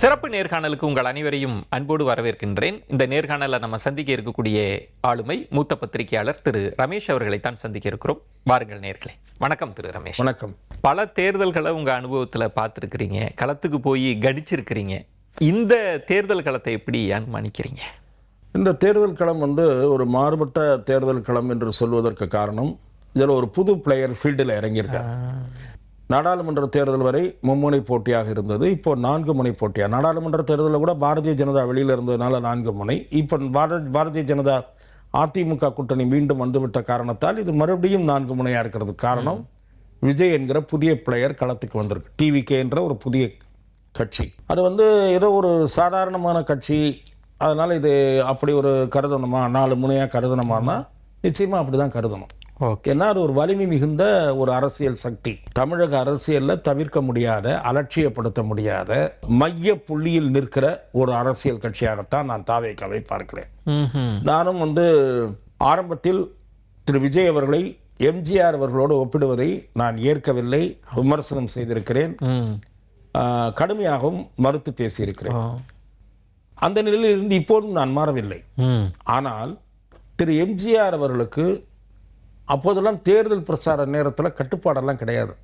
சிறப்பு நேர்காணலுக்கு உங்கள் அனைவரையும் அன்போடு வரவேற்கின்றேன். இந்த நேர்காணலில் நம்ம சந்திக்க இருக்கக்கூடிய ஆளுமை மூத்த பத்திரிகையாளர் திரு ரமேஷ் அவர்களை தான் சந்திக்க இருக்கிறோம். வாருங்கள் நேர்களே. வணக்கம் திரு ரமேஷ். வணக்கம். பல தேர்தல்களை உங்கள் அனுபவத்தில் பார்த்துருக்கிறீங்க, களத்துக்கு போய் கணிச்சிருக்கிறீங்க. இந்த தேர்தல் களத்தை எப்படி அனுமானிக்கிறீங்க? இந்த தேர்தல் களம் ஒரு மாறுபட்ட தேர்தல் களம் என்று சொல்வதற்கு காரணம், இதில் ஒரு புது பிளேயர் ஃபீல்டில் இறங்கியிருக்கார். நாடாளுமன்ற தேர்தல் வரை மும்முனை போட்டியாக இருந்தது. இப்போ 4 முனை போட்டியாக. நாடாளுமன்ற தேர்தலில் கூட பாரதிய ஜனதா வெளியில் இருந்ததுனால 4 முனை. இப்போ பாரதிய ஜனதா அதிமுக கூட்டணி மீண்டும் வந்துவிட்ட காரணத்தால் இது மறுபடியும் 4 முனையாக இருக்கிறது. காரணம், விஜய் என்கிற புதிய பிளேயர் களத்துக்கு வந்திருக்கு. டிவிகே என்ற ஒரு புதிய கட்சி. அது ஏதோ ஒரு சாதாரணமான கட்சி. அதனால் இது அப்படி ஒரு கருதணுமா, 4 முனையாக கருதணுமானா நிச்சயமாக அப்படி தான் கருதணும். ஏன்னா அது ஒரு வலிமை மிகுந்த ஒரு அரசியல் சக்தி. தமிழக அரசியலில் தவிர்க்க முடியாத, அலட்சியப்படுத்த முடியாத, மைய புள்ளியில் நிற்கிற ஒரு அரசியல் கட்சியாகத்தான் நான் தாவேகாவை பார்க்கிறேன். நானும் ஆரம்பத்தில் திரு விஜய் அவர்களை எம்ஜிஆர் அவர்களோடு ஒப்பிடுவதை நான் ஏற்கவில்லை, விமர்சனம் செய்திருக்கிறேன், கடுமையாகவும் மறுத்து பேசியிருக்கிறேன். அந்த நிலையில் இருந்து இப்போதும் நான் மாறவில்லை. ஆனால் திரு எம்ஜிஆர் அவர்களுக்கு அப்போதெல்லாம் தேர்தல் பிரச்சார நேரத்தில் கட்டுப்பாடெல்லாம் கிடையாது.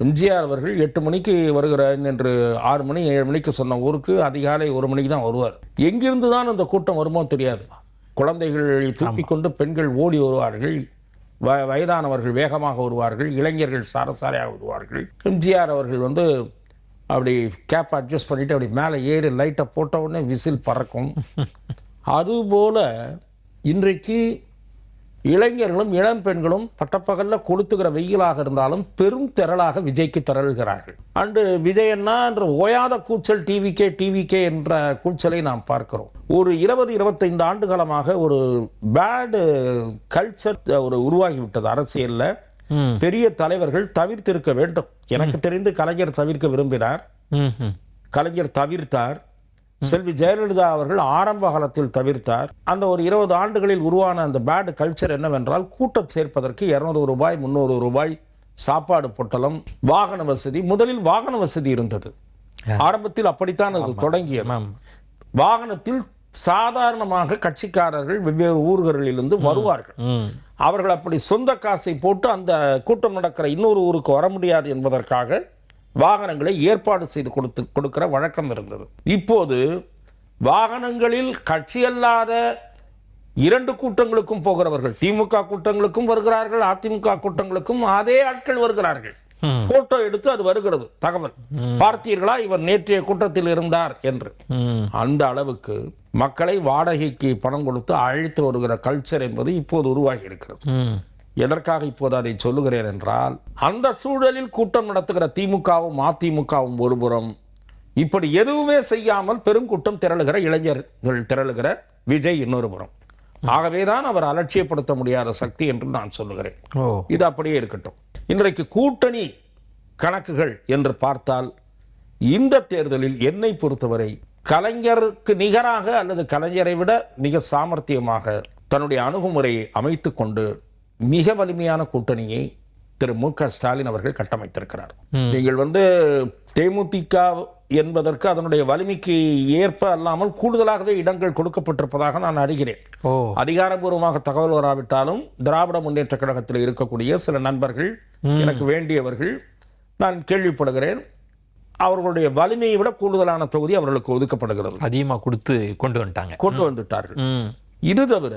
எம்ஜிஆர் அவர்கள் 8 மணிக்கு வருகிறேன் என்று 6 மணி 7 மணிக்கு சொன்ன ஊருக்கு அதிகாலை 1 மணிக்கு தான் வருவார். எங்கிருந்து தான் அந்த கூட்டம் வருமோ தெரியாது. குழந்தைகளை தூக்கி கொண்டு பெண்கள் ஓடி வருவார்கள், வயதானவர்கள் வேகமாக வருவார்கள், இளைஞர்கள் சாரசாரையாக வருவார்கள். எம்ஜிஆர் அவர்கள் அப்படி கேப் அட்ஜஸ்ட் பண்ணிவிட்டு அப்படி மேலே ஏறி லைட்டை போட்ட உடனே விசில் பறக்கும். அதுபோல் இன்றைக்கு இளைஞர்களும் இளம் பெண்களும் பட்டப்பகலில் கொளுத்துகிற வெயிலாக இருந்தாலும் பெரும் திரளாக விஜய்க்கு திரள்கிறார்கள். அண்டு விஜயண்ணா என்ற ஓயாத கூச்சல் டிவிகே என்ற கூச்சலை நாம் பார்க்கிறோம். ஒரு 20-25 ஆண்டு காலமாக ஒரு பேடு கல்ச்சர் உருவாகிவிட்டது அரசியலில். பெரிய தலைவர்கள் தவிர்த்திருக்க வேண்டும். எனக்கு தெரிந்து கலைஞர் தவிர்க்க விரும்பினார், கலைஞர் தவிர்த்தார். செல்வி ஜெயலலிதா அவர்கள் ஆரம்ப காலத்தில் தவிர்த்தார். அந்த ஒரு 20 ஆண்டுகளில் உருவான அந்த பேட் கல்ச்சர் என்னவென்றால், கூட்டம் சேர்ப்பதற்கு 200 ரூபாய் 300 ரூபாய் சாப்பாடு பொட்டலம், வாகன வசதி. முதலில் வாகன வசதி இருந்தது. ஆரம்பத்தில் அப்படித்தான் அது தொடங்கியது. வாகனத்தில் சாதாரணமாக கட்சிக்காரர்கள் வெவ்வேறு ஊர்களிலிருந்து வருவார்கள். அவர்கள் அப்படி சொந்த காசை போட்டு அந்த கூட்டம் நடக்கிற இன்னொரு ஊருக்கு வர முடியாது என்பதற்காக வாகனங்களை ஏற்பாடு செய்து கொடுக்கிற வழக்கம் இருந்தது. இப்போது வாகனங்களில் கட்சியல்லாத 2 கூட்டங்களுக்கும் போகிறவர்கள், திமுக கூட்டங்களுக்கும் வருகிறார்கள், அதிமுக கூட்டங்களுக்கும் அதே ஆட்கள் வருகிறார்கள். போட்டோ எடுத்து அது வருகிறது தகவல். பார்த்தீர்களா, இவர் நேற்றைய கூட்டத்தில் இருந்தார் என்று. அந்த அளவுக்கு மக்களை வாடகைக்கு பணம் கொடுத்து அழைத்து வருகிற கல்ச்சர் என்பது இப்போது உருவாகி இருக்கிறது. எதற்காக இப்போது அதை சொல்லுகிறேன் என்றால், அந்த சூழலில் கூட்டம் நடத்துகிற திமுகவும் அதிமுகவும் ஒருபுறம், இப்படி எதுவுமே செய்யாமல் பெருங்கூட்டம் திரளுகிற இளைஞர்கள் திரளுகிற விஜய் இன்னொரு புறம். ஆகவேதான் அவர் அலட்சியப்படுத்த முடியாத சக்தி என்று நான் சொல்லுகிறேன். இது அப்படியே இருக்கட்டும். இன்றைக்கு கூட்டணி கணக்குகள் என்று பார்த்தால், இந்த தேர்தலில் என்னை பொறுத்தவரை கலைஞருக்கு நிகராக அல்லது கலைஞரை விட மிக சாமர்த்தியமாக தன்னுடைய அணுகுமுறையை அமைத்து கொண்டு மிக வலிமையான கூட்டணியை திரு மு.க. ஸ்டாலின் அவர்கள் கட்டமைத்திருக்கிறார். நீங்கள் தேமுதிக என்பதற்கு அதனுடைய வலிமைக்கு ஏற்ப அல்லாமல் கூடுதலாகவே இடங்கள் கொடுக்கப்பட்டிருப்பதாக நான் அறிகிறேன். அதிகாரபூர்வமாக தகவல் வராவிட்டாலும் திராவிட முன்னேற்ற கழகத்தில் இருக்கக்கூடிய சில நண்பர்கள், எனக்கு வேண்டியவர்கள், நான் கேள்விப்படுகிறேன், அவர்களுடைய வலிமையை விட கூடுதலான தொகுதி அவர்களுக்கு ஒதுக்கப்படுகிறது. அதிகமாக கொடுத்து கொண்டு வந்துட்டார்கள். இது தவிர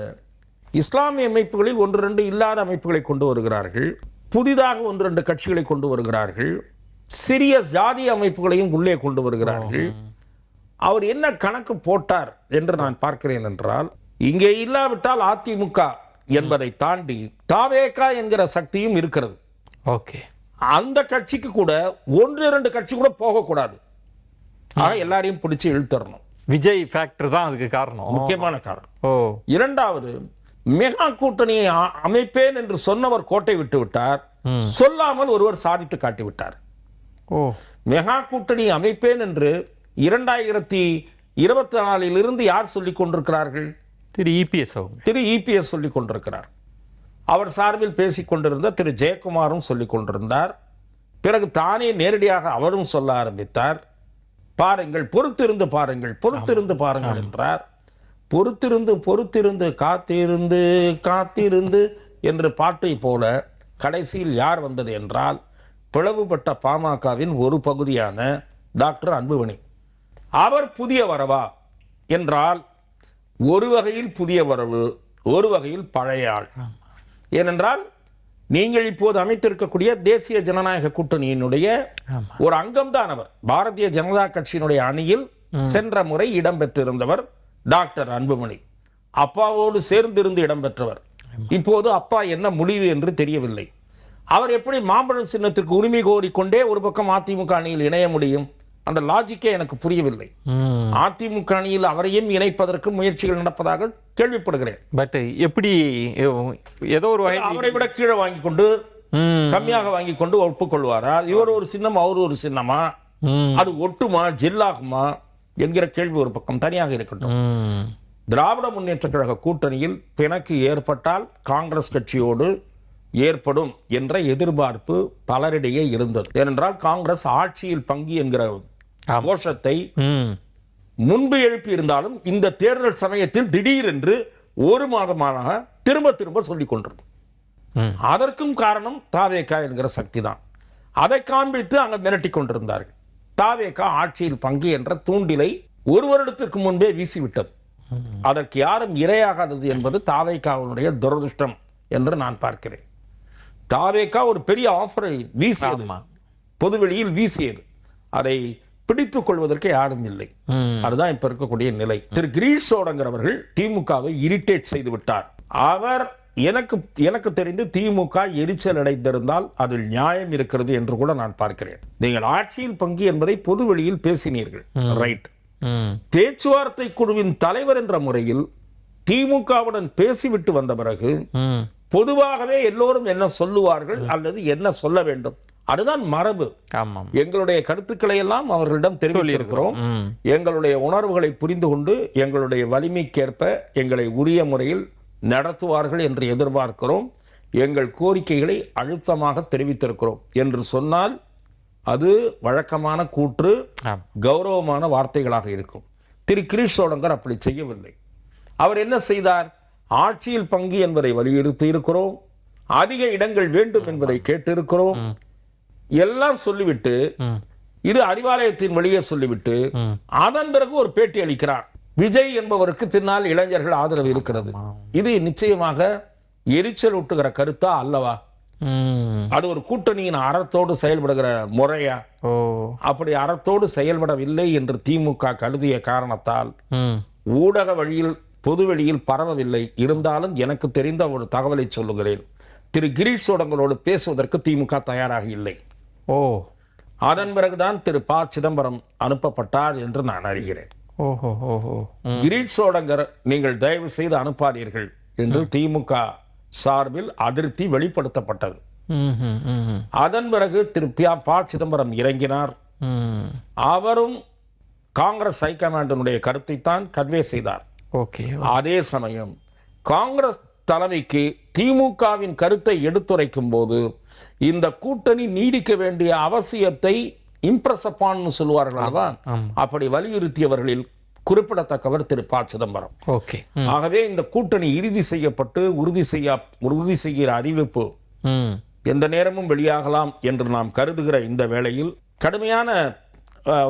இஸ்லாமிய அமைப்புகளில் 1-2 இல்லாத அமைப்புகளை கொண்டு வருகிறார்கள். புதிதாக 1-2 கட்சிகளை கொண்டு வருகிறார்கள். சிறிய ஜாதி அமைப்புகளையும் உள்ளே கொண்டு வருகிறார்கள். அவர் என்ன கணக்கு போட்டார் என்று நான் பார்க்கிறேன் என்றால், இங்கே இல்லாவிட்டால் அதிமுக என்பதை தாண்டி தாவேகா என்கிற சக்தியும் இருக்கிறது. அந்த கட்சிக்கு கூட 1-2 கட்சி கூட போகக்கூடாது. ஆக எல்லாரையும் பிடிச்சி இழுத்தரணும். விஜய் ஃபேக்டர் தான் அதுக்கு காரணம், முக்கியமான காரணம். இரண்டாவது, மெகா கூட்டணியை அமைப்பேன் என்று சொன்னவர் கோட்டை விட்டு விட்டார். சொல்லாமல் ஒருவர் சாதித்து காட்டிவிட்டார். மெகா கூட்டணி அமைப்பேன் என்று 2024 யார் சொல்லிக் கொண்டிருக்கிறார்கள்? திரு இபிஎஸ் சொல்லிக் கொண்டிருக்கிறார். அவர் சார்பில் பேசிக் கொண்டிருந்த திரு ஜெயக்குமாரும் சொல்லிக் கொண்டிருந்தார். பிறகு தானே நேரடியாக அவரும் சொல்ல ஆரம்பித்தார். பாருங்கள், பொறுத்திருந்து பாருங்கள், பொறுத்திருந்து பாருங்கள் என்றார். பொறுத்திருந்து காத்திருந்து காத்திருந்து என்று பாட்டை போல கடைசியில் யார் வந்தது என்றால் பிளவுபட்ட பாமகவின் ஒரு பகுதியான டாக்டர் அன்புமணி. அவர் புதிய வரவா என்றால் ஒரு வகையில் புதிய வரவு, ஒரு வகையில் பழைய ஆள். ஏனென்றால் நீங்கள் இப்போது அமைத்திருக்கக்கூடிய தேசிய ஜனநாயக கூட்டணியினுடைய ஒரு அங்கம்தான் அவர். பாரதிய ஜனதா கட்சியினுடைய அணியில் சென்ற முறை இடம்பெற்றிருந்தவர் டாக்டர் அன்புமணி. அப்பாவோடு சேர்ந்திருந்து இடம்பெற்றவர். இப்போது அப்பா என்ன முடிவு என்று தெரியவில்லை. அவர் எப்படி மாம்பழம் சின்னத்திற்கு உரிமை கோரிக்கொண்டே ஒரு பக்கம் அதிமுக அணியில் இணைய முடியும்? அந்த லாஜிக்கே எனக்கு புரியவில்லை. அதிமுக அணியில் அவரையும் இணைப்பதற்கு முயற்சிகள் நடப்பதாக கேள்விப்படுகிறேன். பட் எப்படி ஏதோ ஒரு அவரை விட கீழே வாங்கி கொண்டு கம்மியாக வாங்கி கொண்டு ஒப்புக்கொள்வாரா? இவர் ஒரு சின்னம், அவர் ஒரு சின்னமா? அது ஒட்டுமா, ஜெல்லாகுமா என்கிற கேள்வி ஒரு பக்கம் தனியாக இருக்கட்டும். திராவிட முன்னேற்ற கழக கூட்டணியில் பிணக்கு ஏற்பட்டால் காங்கிரஸ் கட்சியோடு ஏற்படும் என்ற எதிர்பார்ப்பு பலரிடையே இருந்தது. ஏனென்றால் காங்கிரஸ் ஆட்சியில் பங்கு என்கிற கோஷத்தை முன்பு எழுப்பி இருந்தாலும் இந்த தேர்தல் சமயத்தில் திடீரென்று ஒரு மாதமாக திரும்ப சொல்லிக் கொண்டிருக்கும். அதற்கும் காரணம் தாவேகா என்கிற சக்தி தான். அதை காண்பித்து அங்க மிரட்டி கொண்டிருந்தார்கள். தாவேகா ஆட்சியில் பங்கு என்ற தூண்டிலை ஒரு வருடத்திற்கு முன்பே வீசிவிட்டது. அதற்கு யாரும் இரையாகாதது என்பது தாவேகாவுடைய துரதிருஷ்டம் என்று நான் பார்க்கிறேன். தாவேகா ஒரு பெரிய ஆஃபரை வீசியது, பொதுவெளியில் வீசியது. அதை பிடித்துக் கொள்வதற்கு யாரும் இல்லை. அதுதான் இப்ப இருக்கக்கூடிய நிலை. திரு கிரீஷ் சோடங்கர் திமுகவை இரிட்டேட் செய்து விட்டார். அவர் எனக்கு தெரிந்து திமுக எரிச்சல் அடைந்திருந்தால் அதில் நியாயம் இருக்கிறது என்று கூட நான் பார்க்கிறேன். நீங்கள் ஆட்சியில் பங்கு என்பதை பொதுவெளியில் பேசினீர்கள், ரைட். பேச்சுவார்த்தை குழுவின் தலைவர் என்ற முறையில் திமுகவுடன் பேசிவிட்டு வந்த பிறகு பொதுவாகவே எல்லோரும் என்ன சொல்லுவார்கள் அல்லது என்ன சொல்ல வேண்டும், அதுதான் மரபு. எங்களுடைய கருத்துக்களை எல்லாம் அவர்களிடம் தெரிவித்திருக்கிறோம். எங்களுடைய உணர்வுகளை புரிந்து கொண்டு எங்களுடைய வலிமைக்கேற்ப எங்களை உரிய முறையில் நடத்துவார்கள் என்று எதிர்பார்க்கிறோம். எங்கள் கோரிக்கைகளை அழுத்தமாக தெரிவித்திருக்கிறோம் என்று சொன்னால் அது வழக்கமான கூற்று, கௌரவமான வார்த்தைகளாக இருக்கும். திரு கிரீஷ் சோடங்கர் அப்படி செய்யவில்லை. அவர் என்ன செய்தார்? ஆட்சியில் பங்கு என்பதை வலியுறுத்தி இருக்கிறோம், அதிக இடங்கள் வேண்டும் என்பதை கேட்டிருக்கிறோம், எல்லாம் சொல்லிவிட்டு இது அறிவாலயத்தின் வழியே சொல்லிவிட்டு அதன் பிறகு ஒரு பேட்டி அளிக்கிறார். விஜய் என்பவருக்கு பின்னால் இளைஞர்கள் ஆதரவு இருக்கிறது. இது நிச்சயமாக எரிச்சல் ஊட்டுகிற கருத்தா அல்லவா? அது ஒரு கூட்டணியின் அறத்தோடு செயல்படுகிற முறையா? அப்படி அறத்தோடு செயல்படவில்லை என்று திமுக கருதிய காரணத்தால் ஊடக வழியில் பொதுவெளியில் பரவவில்லை. இருந்தாலும் எனக்கு தெரிந்த ஒரு தகவலை சொல்லுகிறேன். திரு கிரீஷ் சோடங்கரோடு பேசுவதற்கு திமுக தயாராக இல்லை. அதன் பிறகுதான் திரு ப. சிதம்பரம் அனுப்பப்பட்டார் என்று நான் அறிகிறேன். கிரீஷ் சோடங்கர் நீங்கள் தயவு செய்து அனுப்பாதீர்கள் என்று திமுக சார்பில் அதிருப்தி வெளிப்படுத்தப்பட்டது. அதன் பிறகு திரு ப. சிதம்பரம் இறங்கினார். அவரும் காங்கிரஸ் ஹைகமாண்டினுடைய கருத்தை தான் கன்வே செய்தார். அதே சமயம் காங்கிரஸ் தலைமைக்கு திமுகவின் கருத்தை எடுத்துரைக்கும் போது இந்த கூட்டணி நீடிக்க வேண்டிய அவசியத்தை இம்ப்ரெஸ் அப்பான் சொல்லுவார்கள் அல்லவா, அப்படி வலியுறுத்தியவர்களில் குறிப்பிடத்தக்கவர் திரு ப. சிதம்பரம். ஆகவே இந்த கூட்டணி இறுதி செய்யப்பட்டு உறுதி செய்கிற அறிவிப்பு எந்த நேரமும் வெளியாகலாம் என்று நாம் கருதுகிற இந்த வேளையில் கடுமையான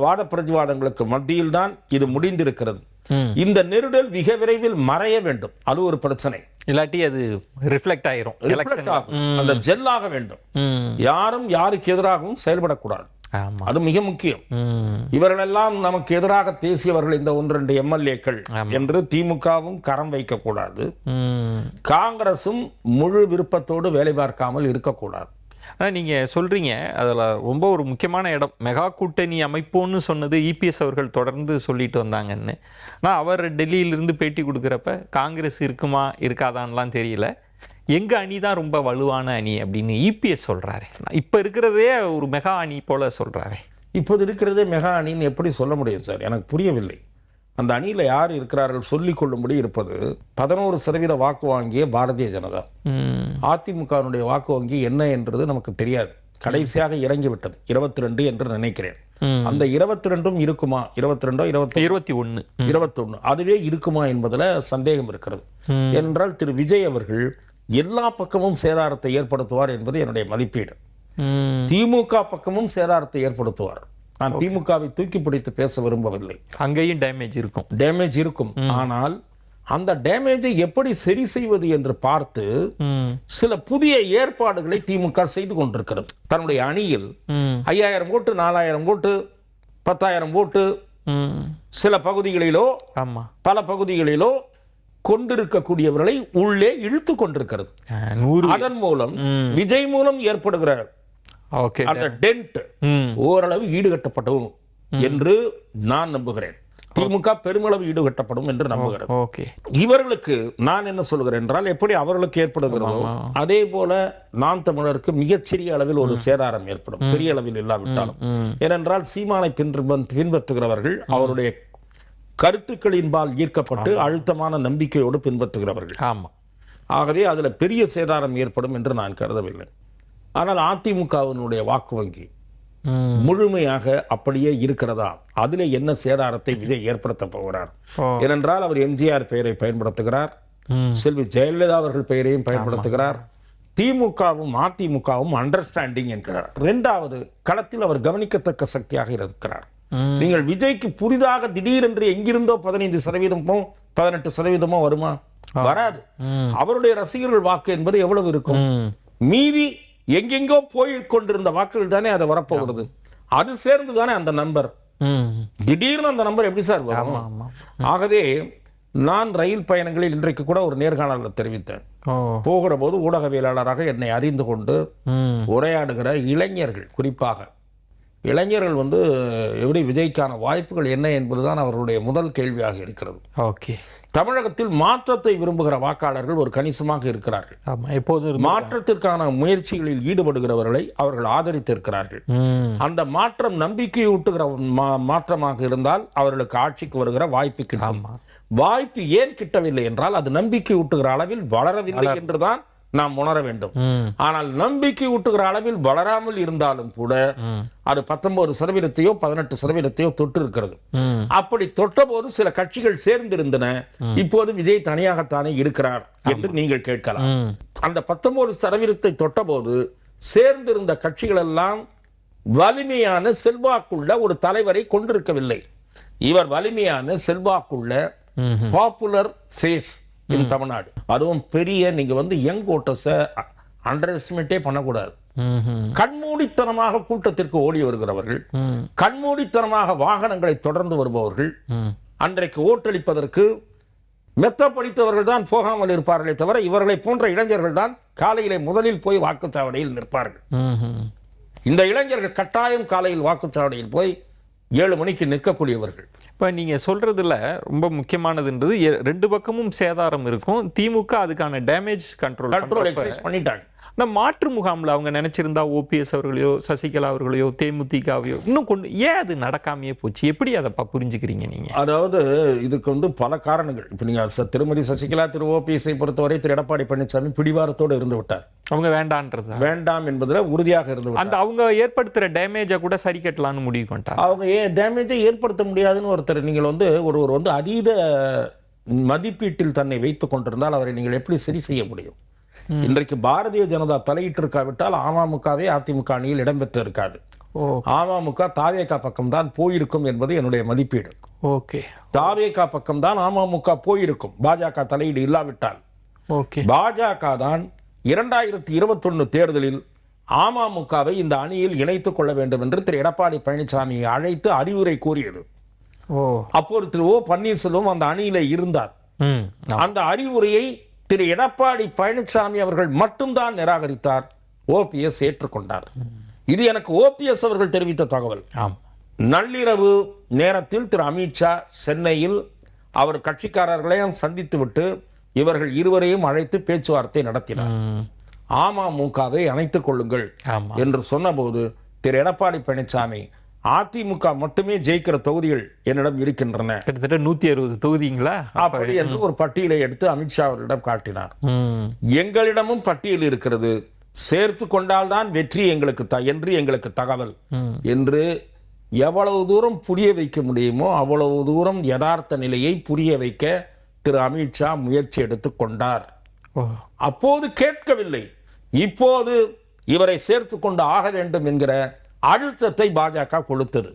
வாத பிரதிவாதங்களுக்கு மத்தியில் தான் இது முடிந்திருக்கிறது. இந்த நெருடல் மிக விரைவில் மறைய வேண்டும். அது ஒரு பிரச்சனை. இல்லாட்டி அது ரிஃப்ளெக்ட் ஆயிரும், அந்த ஜெல்லாக வேண்டும். யாரும் யாருக்கு எதிராகவும் செயல்படக்கூடாது. அது மிக முக்கியம். இவர்களெல்லாம் நமக்கு எதிராக பேசியவர்கள் இந்த 1-2 எம்எல்ஏக்கள் என்று திமுகவும் கரம் வைக்கக்கூடாது. காங்கிரசும் முழு விருப்பத்தோடு வேலை பார்க்காமல் இருக்கக்கூடாது. ஆனால் நீங்கள் சொல்கிறீங்க அதில் ரொம்ப ஒரு முக்கியமான இடம், மெகா கூட்டணி அமைப்போன்னு சொன்னது இபிஎஸ் அவர்கள் தொடர்ந்து சொல்லிட்டு வந்தாங்கன்னு. ஆனால் அவர் டெல்லியிலிருந்து பேட்டி கொடுக்குறப்ப காங்கிரஸ் இருக்குமா இருக்காதான்லாம் தெரியல, எங்கள் அணி தான் ரொம்ப வலுவான அணி அப்படின்னு இபிஎஸ் சொல்கிறாரு. இப்போ இருக்கிறதே ஒரு மெகா அணி போல சொல்கிறாரு. இப்போது இருக்கிறதே மெகா அணின்னு எப்படி சொல்ல முடியும் சார்? எனக்கு புரியவில்லை. அந்த அணியில் யார் இருக்கிறார்கள் சொல்லிக் கொள்ளும்படி இருப்பது 11% வாக்கு வாங்கிய பாரதிய ஜனதா. அதிமுகவினுடைய வாக்கு வங்கி என்ன என்றது நமக்கு தெரியாது. கடைசியாக இறங்கிவிட்டது 22 என்று நினைக்கிறேன். அந்த 22ம் இருக்குமா, 22 21 அதுவே இருக்குமா என்பதில் சந்தேகம் இருக்கிறது. என்றால் திரு விஜய் அவர்கள் எல்லா பக்கமும் சேதாரத்தை ஏற்படுத்துவார் என்பது என்னுடைய மதிப்பீடு. திமுக பக்கமும் சேதாரத்தை ஏற்படுத்துவார். நான் திமுகவை தூக்கி பிடித்து பேச விரும்பவில்லை. அங்கேயும் டேமேஜ் இருக்கும். ஆனால் அந்த டேமேஜை எப்படி சரி செய்வது என்று பார்த்து சில புதிய ஏற்பாடுகளை திமுக செய்து கொண்டிருக்கிறது. தன்னுடைய அணியில் 5000 ஓட்டு, 4000 ஓட்டு, 10,000 ஓட்டு சில பகுதிகளிலோ பல பகுதிகளிலோ கொண்டிருக்கக்கூடியவர்களை உள்ளே இழுத்து கொண்டிருக்கிறது. அதன் மூலம் விஜய் மூலம் ஏற்படுகிற அந்த டென்ட் ஓரளவு ஈடுகட்டப்படும் என்று நான் நம்புகிறேன். திமுக பெருமளவு ஈடுகட்டப்படும் என்று நம்புகிறேன். இவர்களுக்கு நான் என்ன சொல்கிறேன் என்றால், எப்படி அவர்களுக்கு ஏற்படுகிறதோ அதே போல நாம் தமிழருக்கு மிகச்சிறிய அளவில் ஒரு சேதாரம் ஏற்படும், பெரிய அளவில் இல்லாவிட்டாலும். ஏனென்றால் சீமானை பின்பற்றுகிறவர்கள் அவருடைய கருத்துக்களின்பால் ஈர்க்கப்பட்டு அழுத்தமான நம்பிக்கையோடு பின்பற்றுகிறவர்கள். ஆகவே அதில் பெரிய சேதாரம் ஏற்படும் என்று நான் கருதவில்லை. ஆனால் அதிமுகவினுடைய வாக்கு வங்கி முழுமையாக அப்படியே இருக்கிறதா, அதிலே என்ன சேதாரத்தை விஜய் ஏற்படுத்த போகிறார்? ஏனென்றால் அவர் எம்ஜிஆர் பெயரை பயன்படுத்துகிறார், செல்வி ஜெயலலிதா அவர்கள் பெயரையும் பயன்படுத்துகிறார். திமுகவும் அதிமுகவும் அண்டர்ஸ்டாண்டிங் என்கிறார். இரண்டாவது களத்தில் அவர் கவனிக்கத்தக்க சக்தியாக இருக்கிறார். நீங்கள் விஜய்க்கு புதிதாக திடீரென்று எங்கிருந்தோ 15%, 18% வருமா? வராது. அவருடைய ரசிகர்கள் வாக்கு என்பது எவ்வளவு இருக்கும்? மீதி எங்கெங்கோ போய் கொண்டிருந்த வாக்குகள் தானே அதை வரப்போகிறது. அது சேர்ந்து தானே அந்த நம்பர். திடீர்னு அந்த நம்பர் எப்படி சார் வரும்? ஆகவே நான் ரயில் பயணங்களில் இன்றைக்கு கூட ஒரு நேர்காணலில் தெரிவித்தேன். போகிற போது ஊடகவியலாளராக என்னை அறிந்து கொண்டு உரையாடுகிற இளைஞர்கள், குறிப்பாக இளைஞர்கள் எப்படி விஜய்க்கான வாய்ப்புகள் என்ன என்பதுதான் அவர்களுடைய முதல் கேள்வியாக இருக்கிறது. தமிழகத்தில் மாற்றத்தை விரும்புகிற வாக்காளர்கள் ஒரு கணிசமாக இருக்கிறார்கள். மாற்றத்திற்கான முயற்சிகளில் ஈடுபடுகிறவர்களை அவர்கள் ஆதரித்திருக்கிறார்கள். அந்த மாற்றம் நம்பிக்கையூட்டுகிற மாற்றமாக இருந்தால் அவர்களுக்கு ஆட்சிக்கு வருகிற வாய்ப்பு கிட்டும். வாய்ப்பு ஏன் கிட்டவில்லை என்றால் அது நம்பிக்கை ஊட்டுகிற அளவில் வளரவில்லை என்றுதான் நாம் உணர வேண்டும். ஆனால் நம்பிக்கை ஊட்டுகிற அளவில் வளராமல் இருந்தாலும் கூட அது 19%, 18% தொட்டு இருக்கிறது. அப்படி தொட்ட போது சில கட்சிகள் சேர்ந்திருந்தன. இப்போது விஜய் தனியாகத்தானே இருக்கிறார் என்று நீங்கள் கேட்கலாம். அந்த 19% தொட்ட போது சேர்ந்திருந்த கட்சிகள் எல்லாம் வலிமையான செல்வாக்குள்ள ஒரு தலைவரை கொண்டிருக்கவில்லை. இவர் வலிமையான செல்வாக்குள்ள பாப்புலர் ஃபேஸ் இன் தமிழ்நாடு. அதுவும் பெரிய நீங்க யங் ஓட்டர்ஸை அண்டர் எஸ்டிமேட்டே பண்ணக்கூடாது. கண்மூடித்தனமாக கூட்டத்திற்கு ஓடி வருகிறவர்கள், கண்மூடித்தனமாக வாகனங்களை தொடர்ந்து வருபவர்கள், அன்றைக்கு ஓட்டளிப்பதற்கு மெத்த படித்தவர்கள் தான் போகாமல் இருப்பார்களே தவிர இவர்களை போன்ற இளைஞர்கள் தான் காலையிலே முதலில் போய் வாக்குச்சாவடியில் நிற்பார்கள். இந்த இளைஞர்கள் கட்டாயம் காலையில் வாக்குச்சாவடியில் போய் 7 மணிக்கு நிற்கக்கூடியவர்கள். இப்போ நீங்கள் சொல்கிறதுல ரொம்ப முக்கியமானதுன்றது 2 பக்கமும் சேதாரம் இருக்கும். திமுக அதுக்கான டேமேஜ் கண்ட்ரோல் எக்ஸசைஸ் பண்ணிட்டாங்க. இந்த மாற்று முகாமில் அவங்க நினைச்சிருந்தா ஓபிஎஸ் அவர்களையோ சசிகலா அவர்களையோ தேமுதிகவையோ இன்னும் ஏன் அது நடக்காமையே போச்சு? எப்படி அதை புரிஞ்சுக்கிறீங்க நீங்கள்? அதாவது இதுக்கு பல காரணங்கள். இப்போ நீங்கள் திருமதி சசிகலா, திரு ஓபிஎஸ்ஐ பொறுத்தவரை திரு எடப்பாடி பழனிசாமி பிடிவாரத்தோடு இருந்து விட்டார். அவங்க வேண்டாம் என்பதில் உறுதியாக இருந்து அந்த அவங்க ஏற்படுத்துகிற டேமேஜை கூட சரி கட்டலான்னு முடிவு பண்ணிட்டாங்க. அவங்க ஏன் டேமேஜை ஏற்படுத்த முடியாதுன்னு ஒருத்தர் நீங்கள் ஒருவர் அதீத மதிப்பீட்டில் தன்னை வைத்துக் கொண்டிருந்தால் அவரை நீங்கள் எப்படி சரி செய்ய முடியும்? இன்றைக்கு பாரதிய ஜனதா தலையிட்டிருக்காவிட்டால் அமமுகவே அதிமுக அணியில் இடம்பெற்று இருக்காது. அமமுக தாவேகா பக்கம் தான் போயிருக்கும் என்பது என்னுடைய மதிப்பீடு. தாவேகா பக்கம் தான் அமமுக போயிருக்கும், பாஜக தலையீடு இல்லாவிட்டால். பாஜக தான் 2021 தேர்தலில் அமமுகவை இந்த அணியில் இணைத்துக் கொள்ள வேண்டும் என்று திரு எடப்பாடி பழனிசாமியை அழைத்து அறிவுரை கூறியது. அப்போது திரு ஓ பன்னீர்செல்வம் அந்த அணியில இருந்தார். அந்த அறிவுரையை திரு எடப்பாடி பழனிசாமி அவர்கள் மட்டும்தான் நிராகரித்தார். ஓபிஎஸ் ஏற்றுக்கொண்டார். இது எனக்கு ஓபிஎஸ் அவர்கள் தெரிவித்த தகவல். நள்ளிரவு நேரத்தில் திரு அமித்ஷா சென்னையில் அவர் கட்சிக்காரர்களையும் சந்தித்துவிட்டு இவர்கள் இருவரையும் அழைத்து பேச்சுவார்த்தை நடத்தினார். அமமுகவை அணைத்துக் கொள்ளுங்கள் என்று சொன்னபோது திரு எடப்பாடி பழனிசாமி அதிமுக மட்டுமே ஜெயிக்கிற தொகுதிகள் என்னிடம் இருக்கின்றன, கிட்டத்தட்ட 160 தொகுதிங்களா அப்படி என்று ஒரு பட்டியலை எடுத்து அமித்ஷா அவர்களிடம் காட்டினார். எங்களிடமும் பட்டியல் இருக்கிறது, சேர்த்து கொண்டால்தான் வெற்றி எங்களுக்கு என்று எங்களுக்கு தகவல் என்று எவ்வளவு தூரம் புரிய வைக்க முடியுமோ அவ்வளவு தூரம் யதார்த்த நிலையை புரிய வைக்க திரு அமித்ஷா முயற்சி எடுத்து கொண்டார். அப்போது கேட்கவில்லை. இப்போது இவரை சேர்த்து கொண்டு ஆக வேண்டும் என்கிற அழுத்தத்தை பாஜக கொடுத்தது.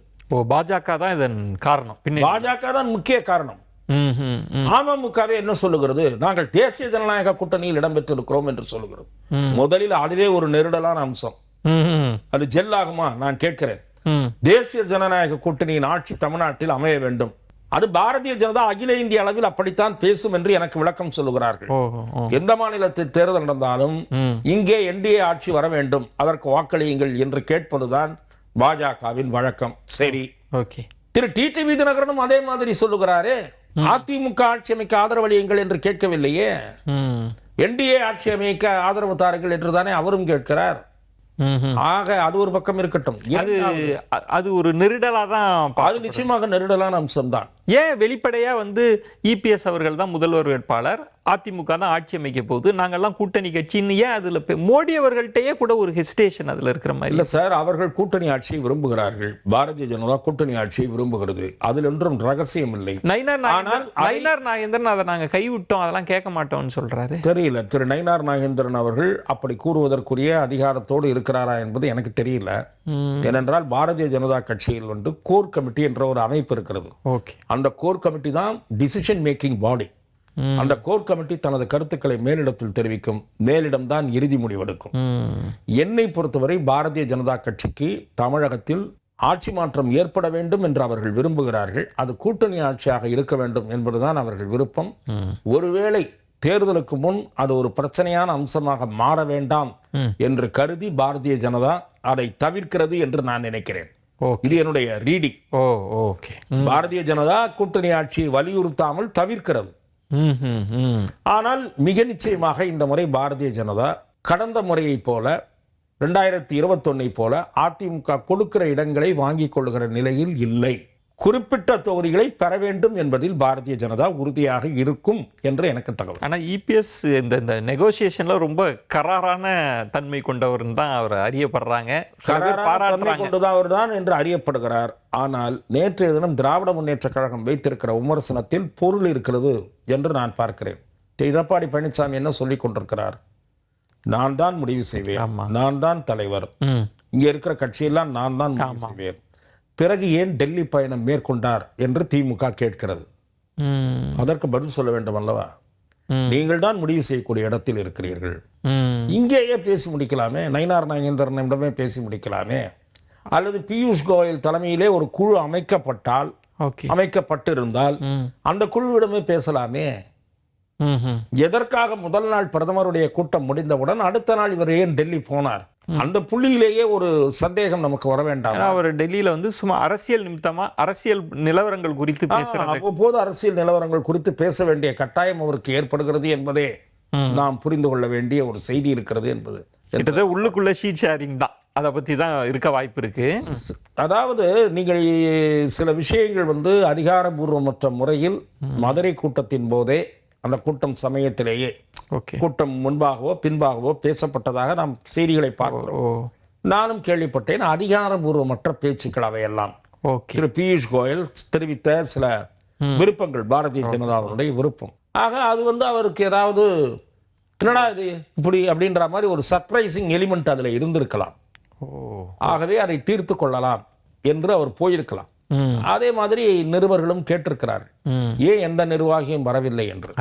பாஜக தான் இதன் காரணம். பாஜக தான் முக்கிய காரணம். அமமுகவே என்ன சொல்லுகிறது? நாங்கள் தேசிய ஜனநாயக கூட்டணியில் இடம்பெற்றிருக்கிறோம் என்று சொல்லுகிறது. முதலில் அதுவே ஒரு நெருடலான அம்சம். அது ஜெல்லாகுமா நான் கேட்கிறேன். தேசிய ஜனநாயக கூட்டணியின் ஆட்சி தமிழ்நாட்டில் அமைய வேண்டும். அது பாரதிய ஜனதா அகில இந்திய அளவில் அப்படித்தான் பேசும் என்று எனக்கு விளக்கம் சொல்லுகிறார்கள். எந்த மாநிலத்தில் தேர்தல் நடந்தாலும் இங்கே என்டிஏ ஆட்சி வர வேண்டும், அதற்கு வாக்களியுங்கள் என்று கேட்பதுதான் பாஜகவின் வழக்கம். சரி, திரு டிடிவி தினகரனும் அதே மாதிரி சொல்லுகிறாரே. அதிமுக ஆட்சி அமைக்க ஆதரவளியுங்கள் என்று கேட்கவில்லையே, என்டிஏ ஆட்சி அமைக்க ஆதரவு தாருங்கள் என்று தானே அவரும் கேட்கிறார். ஆக அது ஒரு பக்கம் இருக்கட்டும். அது ஒரு நெருடலா தான், அது நிச்சயமாக நெருடலான அம்சம் தான். ஏன் வெளிப்படையா இபிஎஸ் அவர்கள் தான் முதல்வர் வேட்பாளர், அதிமுக தான் ஆட்சி அமைக்க போகுது, நாங்கெல்லாம் கூட்டணி கட்சின்னு ஏன் அதுல மோடி அவர்கள்ட்டயே கூட ஒரு ஹெசிடேஷன் அதுல இருக்கிற மாதிரி? இல்ல சார், அவர்கள் கூட்டணி ஆட்சியை விரும்புகிறார்கள். பாரதிய ஜனதா கூட்டணி ஆட்சியை விரும்புகிறது. அதில் ஒன்றும் ரகசியம் இல்லை. நயினார் நாகேந்திரன் அதை நாங்க கைவிட்டோம், அதெல்லாம் கேட்க மாட்டோம்னு சொல்றாரு. தெரியல, திரு நயினார் நாகேந்திரன் அவர்கள் அப்படி கூறுவதற்குரிய அதிகாரத்தோடு இருக்கிறாரா என்பது எனக்கு தெரியல. ஏனென்றால் பாரதிய ஜனதா கட்சியில் கோர் கமிட்டி என்ற ஒரு அமைப்பு இருக்கிறது. அந்த கோர் கமிட்டி தான் டிசிஷன் மேக்கிங் பாடி. அந்த கோர் கமிட்டி தனது கருத்துக்களை மேலிடத்தில் தெரிவிக்கும். மேலிடம் தான் இறுதி முடிவெடுக்கும். என்னை பொறுத்தவரை பாரதிய ஜனதா கட்சிக்கு தமிழகத்தில் ஆட்சி மாற்றம் ஏற்பட வேண்டும் என்று அவர்கள் விரும்புகிறார்கள். அது கூட்டணி ஆட்சியாக இருக்க வேண்டும் என்பதுதான் அவர்கள் விருப்பம். ஒருவேளை தேர்தலுக்கு முன் அது ஒரு பிரச்சனையான அம்சமாக மாற வேண்டாம் என்று கருதி பாரதிய ஜனதா அதை தவிர்க்கிறது என்று நான் நினைக்கிறேன். இது என்னுடைய ரீடிங். பாரதிய ஜனதா கூட்டணி ஆட்சியை வலியுறுத்தாமல் தவிர்க்கிறது. ஆனால் மிக நிச்சயமாக இந்த முறை பாரதிய ஜனதா கடந்த முறையை போல 2021 போல அதிமுக கொடுக்கிற இடங்களை வாங்கிக் கொள்ளுகிற நிலையில் இல்லை. குறிப்பிட்ட தொகுதிகளை பெற வேண்டும் என்பதில் பாரதிய ஜனதா உறுதியாக இருக்கும் என்று எனக்கு தகவல். ஆனால் இபிஎஸ் இந்த நெகோசியேஷன்ல ரொம்ப கராரான தன்மை கொண்டவர் தான் அவர் அறியப்படுறாங்க. தன்மை கொண்டுதான் அவர் தான் என்று அறியப்படுகிறார். ஆனால் நேற்றைய தினம் திராவிட முன்னேற்ற கழகம் வைத்திருக்கிற விமர்சனத்தில் பொருள் இருக்கிறது என்று நான் பார்க்கிறேன். எடப்பாடி பழனிசாமி என்ன சொல்லிக் கொண்டிருக்கிறார்? நான் தான் முடிவு செய்வேன், நான் தான் தலைவர், இங்க இருக்கிற கட்சியெல்லாம் நான் தான் முடிவு செய்வேன், பிறகு ஏன் டெல்லி பயணம் மேற்கொண்டார் என்று திமுக கேட்கிறது. அதற்கு பதில் சொல்ல வேண்டும் அல்லவா? நீங்கள் தான் முடிவு செய்யக்கூடிய இடத்தில் இருக்கிறீர்கள். இங்கேயே பேசி முடிக்கலாமே, நயினார் நாகேந்திரனிடமே பேசி முடிக்கலாமே. அல்லது பியூஷ் கோயல் தலைமையிலே ஒரு குழு அமைக்கப்பட்டிருந்தால் அந்த குழுவிடமே பேசலாமே. எதற்காக முதல் நாள் பிரதமருடைய கூட்டம் முடிந்தவுடன் அடுத்த நாள் இவர் ஏன் டெல்லி போனார்? அந்த புள்ளியிலேயே ஒரு சந்தேகம் நமக்கு வர வேண்டாம். அவர் டெல்லியில சும்மா அரசியல் நிமித்தமா அரசியல் நிலவரங்கள் குறித்து பேசுறாரு. அவ்வப்போது அரசியல் நிலவரங்கள் குறித்து பேச வேண்டிய கட்டாயம் அவருக்கு ஏற்படுகிறது என்பதே நாம் புரிந்து கொள்ள வேண்டிய ஒரு செய்தி இருக்கிறது என்பது. கிட்டத்தட்ட உள்ளுக்குள்ள ஷீட் ஷேரிங் தான், அதை பத்தி தான் இருக்க வாய்ப்பு இருக்கு. அதாவது நீங்கள் சில விஷயங்கள் அதிகாரபூர்வமற்ற முறையில் மதுரை கூட்டத்தின் போதே, அந்த கூட்டம் சமயத்திலேயே, கூட்டம் முன்பாகவோ பின்பாகவோ பேசப்பட்டதாக நாம் செய்திகளை பார்க்கிறோம். நானும் கேள்விப்பட்டேன். அதிகாரபூர்வமற்ற பேச்சுக்கள் அவையெல்லாம். திரு பியூஷ் கோயல் தெரிவித்த சில விருப்பங்கள் பாரதிய ஜனதாவுடைய விருப்பம். ஆக அது அவருக்கு ஏதாவது என்னடா இது இப்படி அப்படின்ற மாதிரி ஒரு சர்ப்ரைசிங் எலிமெண்ட் அதில் இருந்திருக்கலாம். ஆகவே அதை தீர்த்து கொள்ளலாம் என்று அவர் போயிருக்கலாம். அதே மாதிரி நிருபர்களும் கேட்டிருக்கிறார்கள், ஏன் எந்த நிர்வாகியும் வரவில்லை என்று.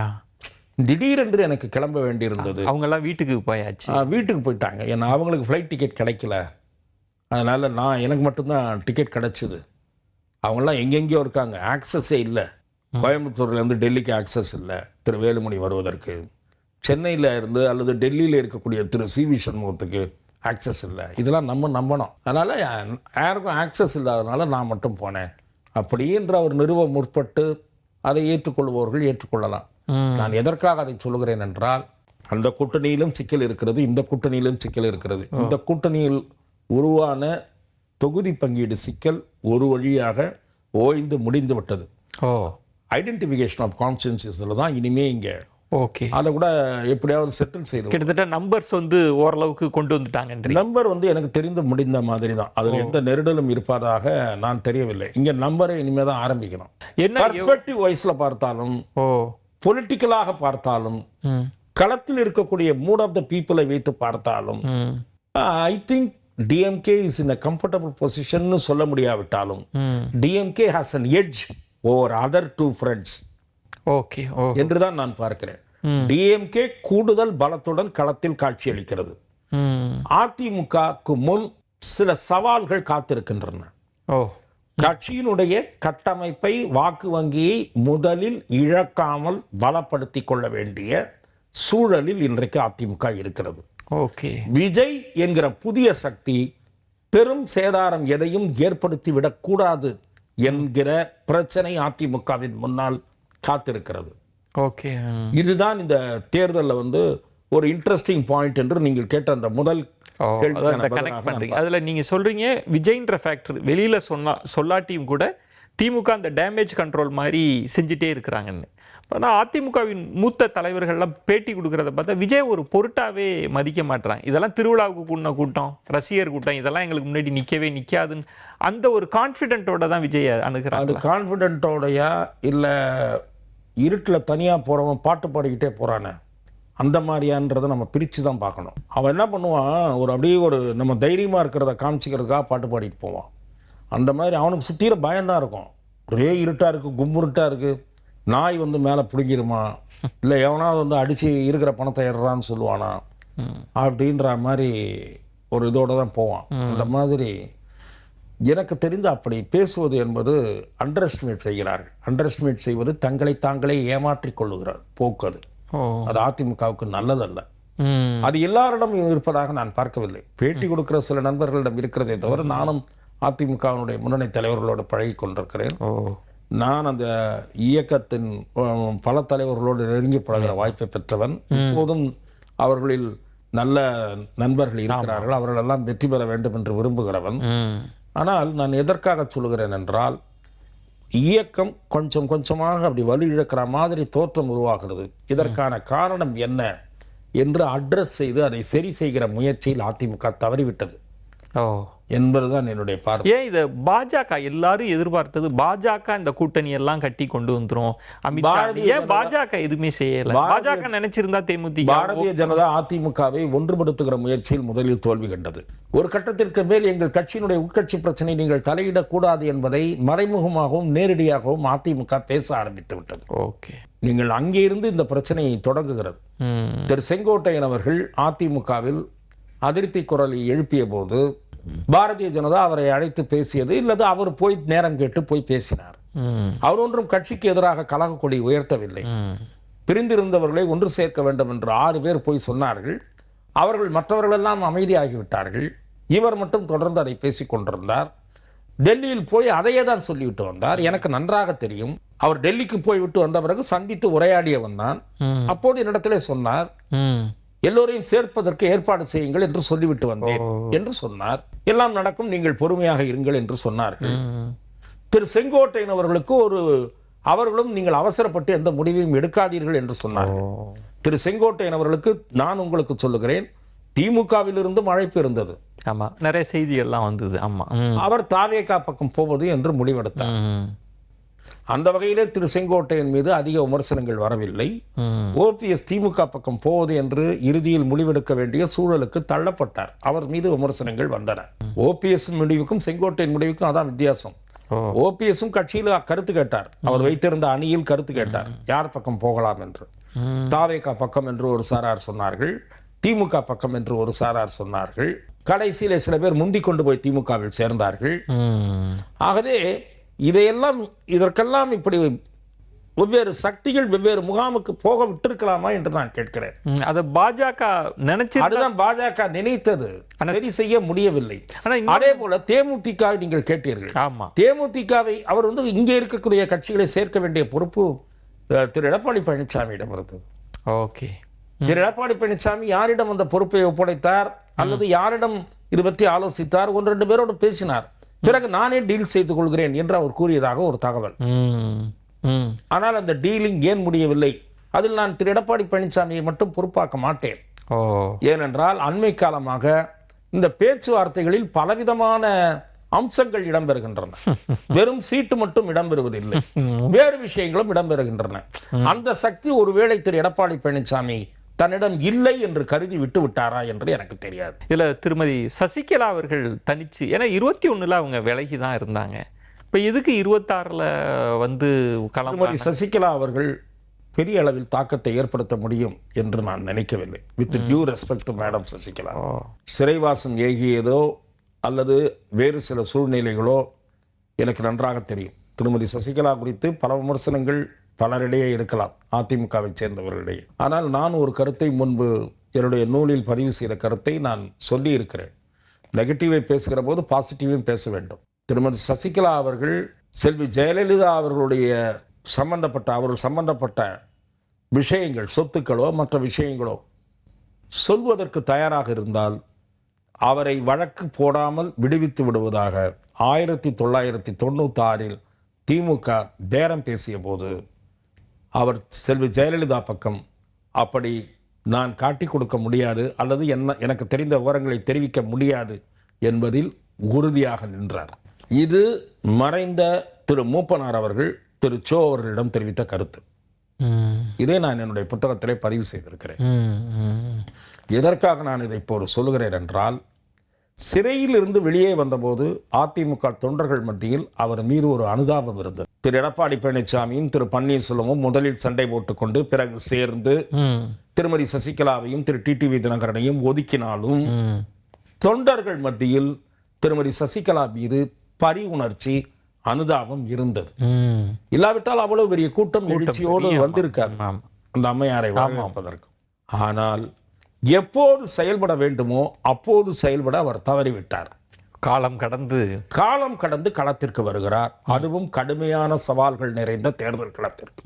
திடீரென்று எனக்கு கிளம்ப வேண்டியிருந்தது. அவங்க எல்லாம் வீட்டுக்கு போயாச்சு, வீட்டுக்கு போயிட்டாங்க. ஏன்னா அவங்களுக்கு ஃப்ளைட் டிக்கெட் கிடைக்கல, அதனால எனக்கு மட்டும்தான் டிக்கெட் கிடைச்சிது. அவங்கெல்லாம் எங்கெங்கேயோ இருக்காங்க, ஆக்சஸே இல்லை. கோயம்புத்தூர்லேருந்து டெல்லிக்கு ஆக்சஸ் இல்லை திரு வேலுமணி வருவதற்கு. சென்னையில் இருந்து அல்லது டெல்லியில் இருக்கக்கூடிய திரு சிவி சண்முகத்துக்கு ஆக்சஸ் இல்லை. இதெல்லாம் நம்பணும். அதனால் யாருக்கும் ஆக்சஸ் இல்லாதனால நான் மட்டும் போனேன் அப்படின்ற ஒரு நிறுவனம் முற்பட்டு அதை ஏற்றுக்கொள்பவர்கள் ஏற்றுக்கொள்ளலாம். நான் எதற்காக அதை சொல்லுகிறேன் என்றால், அந்த கூட்டணியிலும் சிக்கல் இருக்கிறது, இந்த கூட்டணியிலும் சிக்கல் இருக்கிறது. இந்த கூட்டணியில் உருவான தொகுதி பங்கீடு சிக்கல் ஒரு வழியாக ஓய்ந்து முடிந்து விட்டது. ஐடென்டிஃபிகேஷன் ஆஃப் கான்ஸ்டிட்யூன்சிஸில் தான் இனிமே இங்கே ஓகே. அதை கூட எப்படியாவது செட்டில் செய்து கிட்டத்தட்ட நம்பர்ஸ் வந்து ஓரளவுக்கு கொண்டு வந்துட்டாங்கன்றீங்க. நம்பர் வந்து எனக்கு தெரிந்து முடிந்த மாதிரி தான். அதில் எந்த நெருடலும் இருப்பதாக நான் தெரியவில்லை. இங்கே நம்பரை இனிமேல் தான் ஆரம்பிக்கணும். என்ன பர்ஸ்பெக்டிவ் வைஸில் பார்த்தாலும், பொலிட்டிக்கலாக பார்த்தாலும், களத்தில் இருக்கக்கூடிய மூட் ஆஃப் த பீப்புளை வைத்து பார்த்தாலும், I think DMK is in a comfortable position சொல்ல முடியாவிட்டாலும், DMK has an edge over other two friends okay என்றுதான் நான் பார்க்கிறேன். டிஎம்கே கூடுதல் பலத்துடன் களத்தில் காட்சியளிக்கிறது. அதிமுகவுக்கு முன் சில சவால்கள் காத்திருக்கின்றன. கட்சியினுடைய கட்டமைப்பை, வாக்கு வங்கியை முதலில் இழக்காமல் பலப்படுத்தி கொள்ள வேண்டிய சூழலில் இன்றைக்கு அதிமுக இருக்கிறது. ஓகே. விஜய் என்கிற புதிய சக்தி பெரும் சேதாரம் எதையும் ஏற்படுத்திவிடக்கூடாது என்கிற பிரச்சனை அதிமுகவின் முன்னால் காத்திருக்கிறது. ஓகே. இதுதான் இந்த தேர்தலில் வந்து ஒரு இன்ட்ரெஸ்டிங் பாயிண்ட் என்று நீங்கள் கேட்ட அந்த முதல் அதில் நீங்கள் சொல்கிறீங்க விஜய்ன்ற ஃபேக்டர் வெளியில் சொல்லாட்டியும் கூட திமுக அந்த டேமேஜ் கண்ட்ரோல் மாதிரி செஞ்சுட்டே இருக்கிறாங்கன்னு. ஆனால் அதிமுகவின் மூத்த தலைவர்கள்லாம் பேட்டி கொடுக்குறத பார்த்தா விஜய் ஒரு பொருட்டாவே மதிக்க மாட்டுறாங்க. இதெல்லாம் திருவிழாவுக்கு கூடின கூட்டம், ரசிகர் கூட்டம், இதெல்லாம் எங்களுக்கு முன்னாடி நிற்கவே நிற்காதுன்னு அந்த ஒரு கான்ஃபிடென்ட்டோட தான் விஜய் அணுகிறாங்க. அது கான்ஃபிடென்ட்டோடையா இல்லை இருட்டில் தனியாக போகிறவன் பாட்டு பாடிக்கிட்டே போகிறானே அந்த மாதிரியான்றதை நம்ம பிரித்து தான் பார்க்கணும். அவன் என்ன பண்ணுவான், அப்படியே ஒரு நம்ம தைரியமாக இருக்கிறத காமிச்சிக்கிறதுக்காக பாட்டு பாடிட்டு போவான். அந்த மாதிரி அவனுக்கு சுற்றிற பயம்தான் இருக்கும். ஒரே இருட்டாக இருக்குது, கும்புருட்டாக இருக்குது, நாய் வந்து மேலே பிடிங்கிருமா, இல்லை எவனாவது வந்து அடித்து இருக்கிற பணத்தை ஏறுறான்னு சொல்லுவானா அப்படின்ற மாதிரி ஒரு இதோடு தான் போவான். அந்த மாதிரி எனக்கு தெரிந்து அப்படி பேசுவது என்பது அண்டர் எஸ்டிமேட் செய்கிறார்கள். அண்டர் எஸ்டிமேட் செய்வது தங்களை தாங்களே ஏமாற்றிக் கொள்ளுகிறார் போக்கு. அது அதிமுகவுக்கு நல்லதல்ல. அது எல்லாரிடமும் இருப்பதாக நான் பார்க்கவில்லை. பேட்டி கொடுக்கிற சில நண்பர்களிடம் இருக்கிறதே தவிர நானும் அதிமுகவினுடைய முன்னணி தலைவர்களோடு பழகி கொண்டிருக்கிறேன். நான் அந்த இயக்கத்தின் பல தலைவர்களோடு நெருங்கி பழகிற வாய்ப்பை பெற்றவன். இப்போதும் அவர்களில் நல்ல நண்பர்கள் இருக்கிறார்கள். அவர்களெல்லாம் வெற்றி பெற வேண்டும் என்று விரும்புகிறவன். ஆனால் நான் எதற்காக சொல்லுகிறேன் என்றால், இயக்கம் கொஞ்சம் கொஞ்சமாக அப்படி வலு இழக்கிற மாதிரி தோற்றம் உருவாகிறது. இதற்கான காரணம் என்ன என்று அட்ரஸ் செய்து அதை சரி செய்கிற முயற்சியில் அதிமுக தவறிவிட்டது என்பதுதான் என்னுடைய பார்வை. ஏன் இதை பாஜக எல்லாரும் எதிர்பார்த்தது, பாஜக இந்த கூட்டணி எல்லாம் கட்டி கொண்டு வந்துரும், பாஜக எதுவுமே செய்யல. பாஜக நினைச்சிருந்தா தேமுதிக, பாரதிய ஜனதா அதிமுகவை ஒன்றுபடுத்துகிற முயற்சியில் முதலில் தோல்வி கண்டது. ஒரு கட்டத்திற்கு மேல் எங்கள் கட்சியினுடைய உட்கட்சி பிரச்சனை நீங்கள் தலையிடக்கூடாது என்பதை மறைமுகமாகவும் நேரடியாகவும் அதிமுக பேச ஆரம்பித்து விட்டது. ஓகே. நீங்கள் அங்கே இருந்து இந்த பிரச்சனையை தொடங்குகிறது. திரு செங்கோட்டையன் அவர்கள் அதிமுகவில் அதிருப்தி குரலை எழுப்பிய போது பாரதிய ஜனதா அவரை அழைத்து பேசியது, இல்லது அவர் போய் நேரம் கேட்டு போய் பேசினார். அவர் ஒன்றும் கட்சிக்கு எதிராக கலக கொடி உயர்த்தவில்லை. பிரிந்திருந்தவர்களை ஒன்று சேர்க்க வேண்டும் என்று 6 பேர் போய் சொன்னார்கள். அவர்கள் மற்றவர்களெல்லாம் அமைதியாகிவிட்டார்கள். இவர் மட்டும் தொடர்ந்து அதை பேசிக் கொண்டிருந்தார். டெல்லியில் போய் அதையே தான் சொல்லிவிட்டு வந்தார். எனக்கு நன்றாக தெரியும். அவர் டெல்லிக்கு போய்விட்டு வந்த பிறகு சந்தித்து உரையாடியவன் தான். அப்போது என்னிடத்திலே சொன்னார், எல்லோரையும் சேர்ப்பதற்கு ஏற்பாடு செய்யுங்கள் என்று சொல்லிவிட்டு வந்தேன் என்று சொன்னார். எல்லாம் நடக்கும், நீங்கள் பொறுமையாக இருங்கள் என்று சொன்னார்கள். திரு செங்கோட்டையன் அவர்களுக்கு அவர்களும் நீங்கள் அவசரப்பட்டு எந்த முடிவையும் எடுக்காதீர்கள் என்று சொன்னார்கள். திரு செங்கோட்டையன் அவர்களுக்கு நான் உங்களுக்கு சொல்லுகிறேன், திமுகவிலிருந்து அழைப்பு இருந்தது. ஆமா, நிறைய செய்திகள்லாம் வந்தது. ஆமா, அவர் தாவேகா பக்கம் போவது என்று முடிவெடுத்தார். அந்த வகையிலே திரு செங்கோட்டையன் மீது அதிக விமர்சனங்கள் வரவில்லை. ஓபிஎஸ் திமுக பக்கம் போவது என்று இறுதியில் முடிவெடுக்க வேண்டிய சூழலுக்கு தள்ளப்பட்டார். அவர் மீது விமர்சனங்கள் வந்தன. ஓபிஎஸ் முடிவுக்கும் செங்கோட்டையன் முடிவுக்கும் அதான் வித்தியாசம். ஓபிஎஸும் கட்சியில் கருத்து கேட்டார். அவர் வைத்திருந்த அணியில் கருத்து கேட்டார், யார் பக்கம் போகலாம் என்று. தாவேகா பக்கம் என்று ஒரு சாரார் சொன்னார்கள், திமுக பக்கம் என்று ஒரு சாரார் சொன்னார்கள். கடைசியில் சில பேர் முந்திக் கொண்டு போய் திமுகவில் சேர்ந்தார்கள். ஆகவே இதற்கெல்லாம் இப்படி வெவ்வேறு சக்திகள் வெவ்வேறு முகாமுக்கு போக விட்டிருக்கலாமா என்று நான் கேட்கிறேன். அதை பாஜக நினைச்சு, அதுதான் பாஜக நினைத்தது, சரி செய்ய முடியவில்லை. அதே போல தேமுதிக நீங்கள் கேட்டீர்கள். தேமுதிகவை அவர் இங்கே இருக்கக்கூடிய கட்சிகளை சேர்க்க வேண்டிய பொறுப்பு திரு எடப்பாடி பழனிசாமியிடம் இருந்தது. ஓகே. திரு எடப்பாடி பழனிசாமி யாரிடம் அந்த பொறுப்பை ஒப்படைத்தார் அல்லது யாரிடம் இது பற்றி ஆலோசித்தார்? 1-2 பேரோடு பேசினார். பிறகு நானே டீல் செய்து கொள்கிறேன் என்று அவர் கூறியதாக ஒரு தகவல். ஆனால் அந்த டீலிங் ஏன் முடியவில்லை அதில் நான் திரு எடப்பாடி பழனிசாமியை மட்டும் பொறுப்பாக்க மாட்டேன். ஓ, ஏனென்றால் அண்மை காலமாக இந்த பேச்சுவார்த்தைகளில் பலவிதமான அம்சங்கள் இடம்பெறுகின்றன. வெறும் சீட்டு மட்டும் இடம்பெறுவதில்லை, வேறு விஷயங்களும் இடம்பெறுகின்றன. அந்த சக்தி ஒருவேளை திரு எடப்பாடி பழனிசாமி தன்னிடம் இல்லை என்று கருதி விட்டு விட்டாரா என்று எனக்கு தெரியாது. இதுல திருமதி சசிகலா அவர்கள் தனிச்சு, ஏன்னா 21ல் அவங்க விலகி தான் இருந்தாங்க. இப்போ எதுக்கு 26ல் வந்து திருமதி சசிகலா அவர்கள் பெரிய அளவில் தாக்கத்தை ஏற்படுத்த முடியும் என்று நான் நினைக்கவில்லை. With due respect to madam Sasikala. சிறைவாசம் ஏகியதோ அல்லது வேறு சில சூழ்நிலைகளோ எனக்கு நன்றாக தெரியும். திருமதி சசிகலா குறித்து பல விமர்சனங்கள் பலரிடையே இருக்கலாம், அதிமுகவை சேர்ந்தவர்களிடையே. ஆனால் நான் ஒரு கருத்தை முன்பு என்னுடைய நூலில் பதிவு செய்த கருத்தை நான் சொல்லி இருக்கிறேன். நெகட்டிவை பேசுகிற போது பாசிட்டிவையும் பேச வேண்டும். திருமதி சசிகலா அவர்கள் செல்வி ஜெயலலிதா அவர்களுடைய சம்பந்தப்பட்ட விஷயங்கள், சொத்துக்களோ மற்ற விஷயங்களோ சொல்வதற்கு தயாராக இருந்தால் அவரை வழக்கு போடாமல் விடுவித்து விடுவதாக 1996 திமுக பேரம் பேசிய போது அவர் செல்வி ஜெயலலிதா பக்கம் அப்படி நான் காட்டி கொடுக்க முடியாது அல்லது எனக்கு தெரிந்த விவரங்களை தெரிவிக்க முடியாது என்பதில் உறுதியாக நின்றார். இது மறைந்த திரு மூப்பனார் அவர்கள் திரு சோ அவர்களிடம் தெரிவித்த கருத்து. இதை நான் என்னுடைய புத்தகத்திலே பதிவு செய்திருக்கிறேன். எதற்காக நான் இதை இப்போது சொல்லுகிறேன் என்றால், சிறையில் இருந்து வெளியே வந்தபோது அதிமுக தொண்டர்கள் மத்தியில் அவர் மீது ஒரு அனுதாபம் இருந்தது. திரு எடப்பாடி பழனிசாமியும் திரு பன்னீர்செல்வமும் முதலில் சண்டை போட்டுக்கொண்டு பிறகு சேர்ந்து திருமதி சசிகலாவையும் திரு டிடிவி தினகரனையும் ஒதுக்கினாலும் தொண்டர்கள் மத்தியில் திருமதி சசிகலா மீது பரி உணர்ச்சி, அனுதாபம் இருந்தது. இல்லாவிட்டால் அவ்வளவு பெரிய கூட்டம் எழுச்சியோடு வந்திருக்காரு அந்த அம்மையாரை வரவேற்பதற்கு. ஆனால் எப்போது செயல்பட வேண்டுமோ அப்போது செயல்பட அவர் தவறிவிட்டார். காலம் கடந்து களத்திற்கு வருகிறார், அதுவும் கடுமையான சவால்கள் நிறைந்த தேர்தல் களத்திற்கு.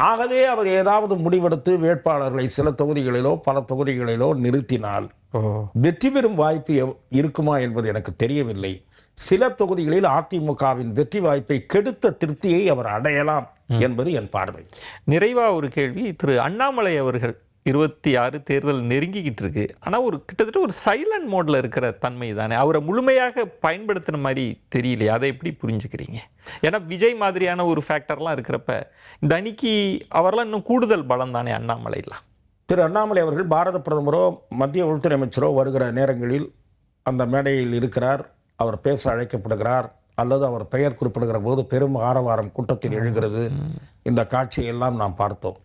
ஆகவே அவர் ஏதாவது முடிவெடுத்து வேட்பாளர்களை சில தொகுதிகளிலோ பல தொகுதிகளிலோ நிறுத்தினால் வெற்றி பெறும் வாய்ப்பு இருக்குமா என்பது எனக்கு தெரியவில்லை. சில தொகுதிகளில் அதிமுகவின் வெற்றி வாய்ப்பை கெடுத்த திருப்தியை அவர் அடையலாம் என்பது என் பார்வை. நிறைவா ஒரு கேள்வி, திரு அண்ணாமலை அவர்கள் 26 தேர்தல் நெருங்கிக்கிட்டு இருக்கு. ஆனால் கிட்டத்தட்ட ஒரு சைலண்ட் மோடில் இருக்கிற தன்மை தானே, அவரை முழுமையாக பயன்படுத்துகிற மாதிரி தெரியலையே, அதை எப்படி புரிஞ்சுக்கிறீங்க? ஏன்னா விஜய் மாதிரியான ஒரு ஃபேக்டர்லாம் இருக்கிறப்ப இந்த அணிக்கு அவரெல்லாம் இன்னும் கூடுதல் பலம் தானே அண்ணாமலைலாம். திரு அண்ணாமலை அவர்கள் பாரத பிரதமரோ மத்திய உள்துறை அமைச்சரோ வருகிற நேரங்களில் அந்த மேடையில் இருக்கிறார், அவர் பேச அழைக்கப்படுகிறார் அல்லது அவர் பெயர் குறிப்பிடுகிற போது பெரும் ஆரவாரம் கூட்டத்தில் எழுகிறது. இந்த காட்சியெல்லாம் நாம் பார்த்தோம்.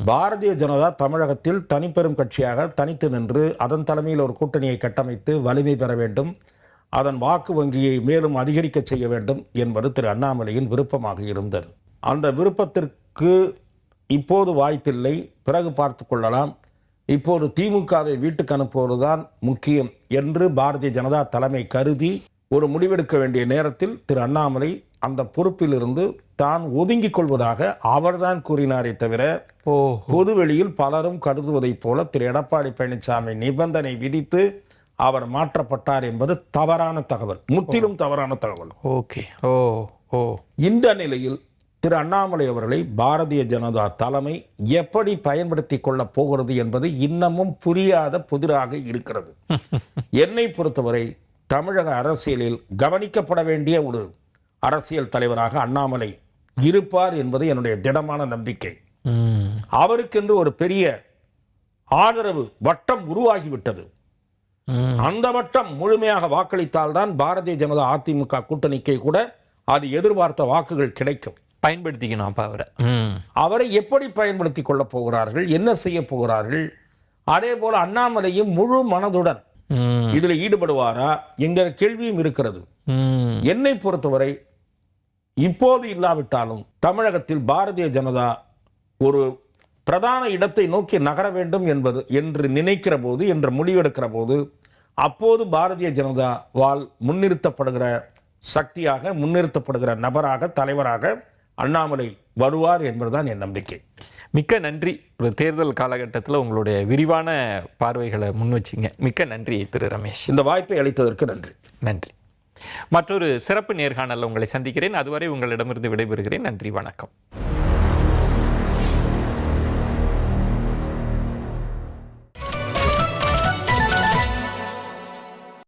பாரதிய ஜனதா தமிழகத்தில் தனிப்பெரும் கட்சியாக தனித்து நின்று அதன் தலைமையில் ஒரு கூட்டணியை கட்டமைத்து வலிமை பெற வேண்டும், அதன் வாக்கு வங்கியை மேலும் அதிகரிக்க செய்ய வேண்டும் என்பது திரு அண்ணாமலையின் விருப்பமாக இருந்தது. அந்த விருப்பத்திற்கு இப்போது வாய்ப்பில்லை, பிறகு பார்த்து கொள்ளலாம். இப்போது திமுகவை வீட்டுக்கு அனுப்புவதுதான் முக்கியம் என்று பாரதிய ஜனதா தலைமை கருதி ஒரு முடிவெடுக்க வேண்டிய நேரத்தில் திரு அண்ணாமலை அந்த பொறுப்பிலிருந்து தான் ஒதுங்கிக் கொள்வதாக அவர்தான் கூறினாரே தவிர பொதுவெளியில் பலரும் கருதுவதைப் போல திரு எடப்பாடி பழனிசாமி நிபந்தனை விதித்து அவர் மாற்றப்பட்டார் என்பது தவறான தகவல், முற்றிலும் தவறான தகவல். இந்த நிலையில் திரு அண்ணாமலை அவர்களை பாரதிய ஜனதா தலைமை எப்படி பயன்படுத்தி கொள்ளப் போகிறது என்பது இன்னமும் புரியாத புதிராக இருக்கிறது. என்னை பொறுத்தவரை தமிழக அரசியலில் கவனிக்கப்பட வேண்டிய ஒரு அரசியல் தலைவராக அண்ணாமலை இருப்பார் என்பது என்னுடைய திடமான நம்பிக்கை. அவருக்கென்று ஒரு பெரிய ஆதரவு வட்டம் உருவாகிவிட்டது. அந்த வட்டம் முழுமையாக வாக்களித்தால்தான் பாரதிய ஜனதா அதிமுக கூட்டணிக்கு கூட அது எதிர்பார்த்த வாக்குகள் கிடைக்கும். பயன்படுத்திக்கணும். அப்ப அவரை எப்படி பயன்படுத்தி கொள்ளப் போகிறார்கள், என்ன செய்ய போகிறார்கள்? அதே போல அண்ணாமலையும் முழு மனதுடன் இதில் ஈடுபடுவாரா என்கிற கேள்வியும் இருக்கிறது. என்னை பொறுத்தவரை இப்போது இல்லாவிட்டாலும் தமிழகத்தில் பாரதிய ஜனதா ஒரு பிரதான இடத்தை நோக்கி நகர வேண்டும் என்று நினைக்கிற போது, என்று முடிவெடுக்கிற போது, அப்போது பாரதிய ஜனதாவால் முன்னிறுத்தப்படுகிற சக்தியாக, முன்னிறுத்தப்படுகிற நபராக, தலைவராக அண்ணாமலை வருவார் என்பதுதான் என் நம்பிக்கை. மிக்க நன்றி. ஒரு தேர்தல் காலகட்டத்தில் உங்களுடைய விரிவான பார்வைகளை முன் வச்சிங்க. மிக்க நன்றி திரு ரமேஷ். இந்த வாய்ப்பை அளித்ததற்கு நன்றி. நன்றி. மற்றொரு சிறப்பு நேர்காணலில் உங்களை சந்திக்கிறேன். அதுவரை உங்களிடமிருந்து விடைபெறுகிறேன். நன்றி, வணக்கம்.